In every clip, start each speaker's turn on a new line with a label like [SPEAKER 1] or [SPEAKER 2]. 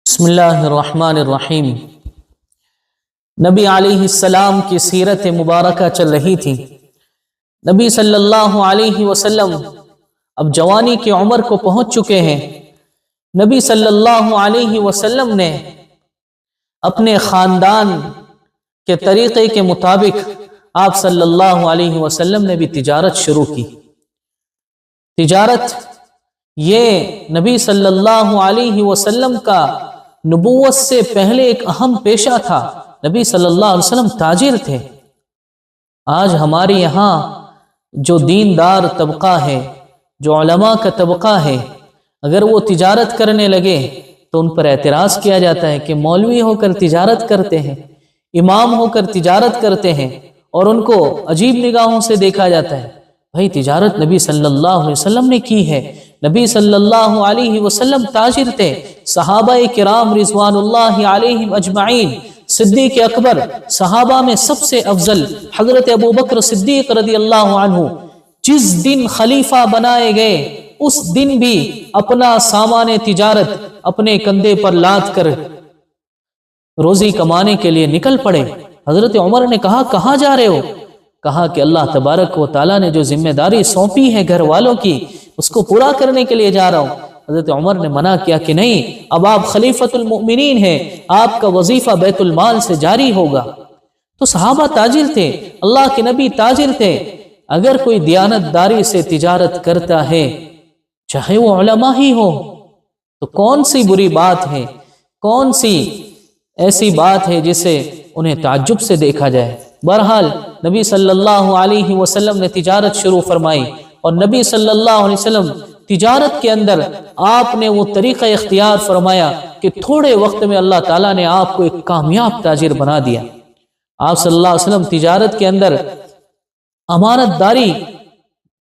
[SPEAKER 1] بسم اللہ الرحمن الرحیم۔ نبی علیہ السلام کی سیرت مبارکہ چل رہی تھی۔ نبی صلی اللہ علیہ وسلم اب جوانی کی عمر کو پہنچ چکے ہیں۔ نبی صلی اللہ علیہ وسلم نے اپنے خاندان کے طریقے کے مطابق آپ صلی اللہ علیہ وسلم نے بھی تجارت شروع کی۔ تجارت یہ نبی صلی اللہ علیہ وسلم کا نبوت سے پہلے ایک اہم پیشہ تھا۔ نبی صلی اللہ علیہ وسلم تاجر تھے۔ آج ہمارے یہاں جو دیندار طبقہ ہے، جو علماء کا طبقہ ہے، اگر وہ تجارت کرنے لگے تو ان پر اعتراض کیا جاتا ہے کہ مولوی ہو کر تجارت کرتے ہیں، امام ہو کر تجارت کرتے ہیں، اور ان کو عجیب نگاہوں سے دیکھا جاتا ہے۔ بھائی تجارت نبی صلی اللہ علیہ وسلم نے کی ہے۔ نبی صلی اللہ علیہ وسلم تاجر تھے۔ صحابہ کرام رضوان اللہ علیہم اجمعین، صدیق اکبر صحابہ میں سب سے افضل حضرت ابوبکر صدیق رضی اللہ عنہ جس دن خلیفہ بنائے گئے اس دن بھی اپنا سامان تجارت اپنے کندھے پر لاد کر روزی کمانے کے لیے نکل پڑے۔ حضرت عمر نے کہا کہاں جا رہے ہو؟ کہا کہ اللہ تبارک و تعالیٰ نے جو ذمہ داری سونپی ہے گھر والوں کی اس کو پورا کرنے کے لیے جا رہا ہوں۔ حضرت عمر نے منع کیا کہ نہیں، اب آپ خلیفۃ المؤمنین ہیں، آپ کا وظیفہ بیت المال سے جاری ہوگا۔ تو صحابہ تاجر تھے، اللہ کے نبی تاجر تھے۔ اگر کوئی دیانت داری سے تجارت کرتا ہے، چاہے وہ علماء ہی ہو، تو کون سی بری بات ہے، کون سی ایسی بات ہے جسے انہیں تعجب سے دیکھا جائے؟ بہرحال نبی صلی اللہ علیہ وسلم نے تجارت شروع فرمائی، اور نبی صلی اللہ علیہ وسلم تجارت کے اندر آپ نے وہ طریقہ اختیار فرمایا کہ تھوڑے وقت میں اللہ تعالیٰ نے آپ کو ایک کامیاب تاجر بنا دیا۔ آپ صلی اللہ علیہ وسلم تجارت کے اندر امانت داری،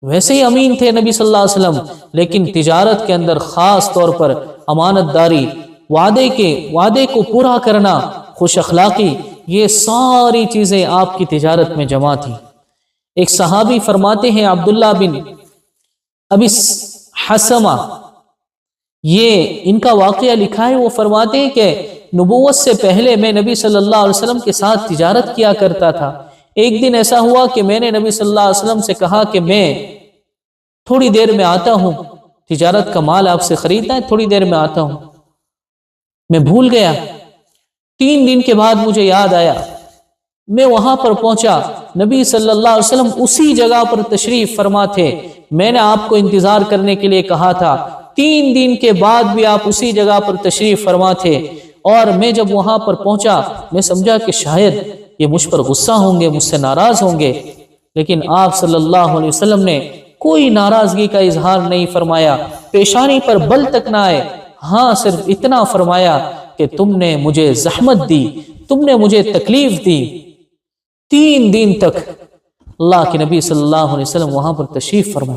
[SPEAKER 1] ویسے ہی امین تھے نبی صلی اللہ علیہ وسلم، لیکن تجارت کے اندر خاص طور پر امانت داری، وعدے کو پورا کرنا، خوش اخلاقی، یہ ساری چیزیں آپ کی تجارت میں جمع تھیں۔ ایک صحابی فرماتے ہیں عبداللہ بن ابی حسمہ، یہ ان کا واقعہ لکھا ہے، وہ فرماتے ہیں کہ نبوت سے پہلے میں نبی صلی اللہ علیہ وسلم کے ساتھ تجارت کیا کرتا تھا۔ ایک دن ایسا ہوا کہ میں نے نبی صلی اللہ علیہ وسلم سے کہا کہ میں تھوڑی دیر میں آتا ہوں، تجارت کا مال آپ سے خریدنا ہے، تھوڑی دیر میں آتا ہوں۔ میں بھول گیا۔ 3 دن کے بعد مجھے یاد آیا، میں وہاں پر پہنچا، نبی صلی اللہ علیہ وسلم اسی جگہ پر تشریف فرما تھے۔ میں نے آپ کو انتظار کرنے کے لیے کہا تھا، 3 دن کے بعد بھی آپ اسی جگہ پر تشریف فرما تھے، اور میں جب وہاں پر پہنچا میں سمجھا کہ شاید یہ مجھ پر غصہ ہوں گے، مجھ سے ناراض ہوں گے، لیکن آپ صلی اللہ علیہ وسلم نے کوئی ناراضگی کا اظہار نہیں فرمایا، پیشانی پر بل تک نہ آئے۔ ہاں صرف اتنا فرمایا کہ تم نے مجھے زحمت دی، تم نے مجھے تکلیف دی۔ 3 دن تک اللہ کے نبی صلی اللہ علیہ وسلم وہاں پر تشریف فرما۔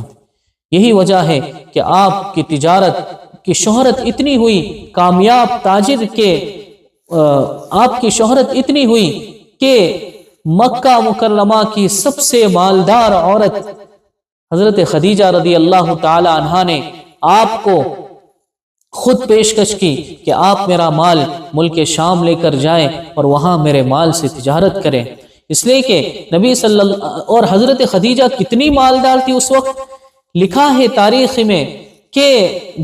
[SPEAKER 1] یہی وجہ ہے کہ آپ کی تجارت کی شہرت اتنی ہوئی، کامیاب تاجر کے آپ کی شہرت اتنی ہوئی کہ مکہ مکرمہ کی سب سے مالدار عورت حضرت خدیجہ رضی اللہ تعالی عنہا نے آپ کو خود پیشکش کی کہ آپ میرا مال ملک شام لے کر جائیں اور وہاں میرے مال سے تجارت کریں، اس لیے کہ نبی صلی اللہ اور حضرت خدیجہ کتنی مالدار تھی اس وقت۔ لکھا ہے تاریخ میں کہ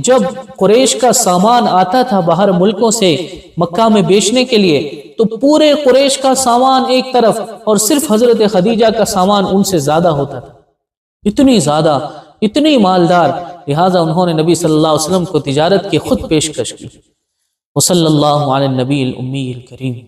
[SPEAKER 1] جب قریش کا سامان آتا تھا باہر ملکوں سے مکہ میں بیچنے کے لیے، تو پورے قریش کا سامان ایک طرف اور صرف حضرت خدیجہ کا سامان ان سے زیادہ ہوتا تھا، اتنی زیادہ، اتنی مالدار، لہٰذا انہوں نے نبی صلی اللہ علیہ وسلم کو تجارت کی خود پیشکش کی۔ وصلی اللہ علی النبی الامی الکریم۔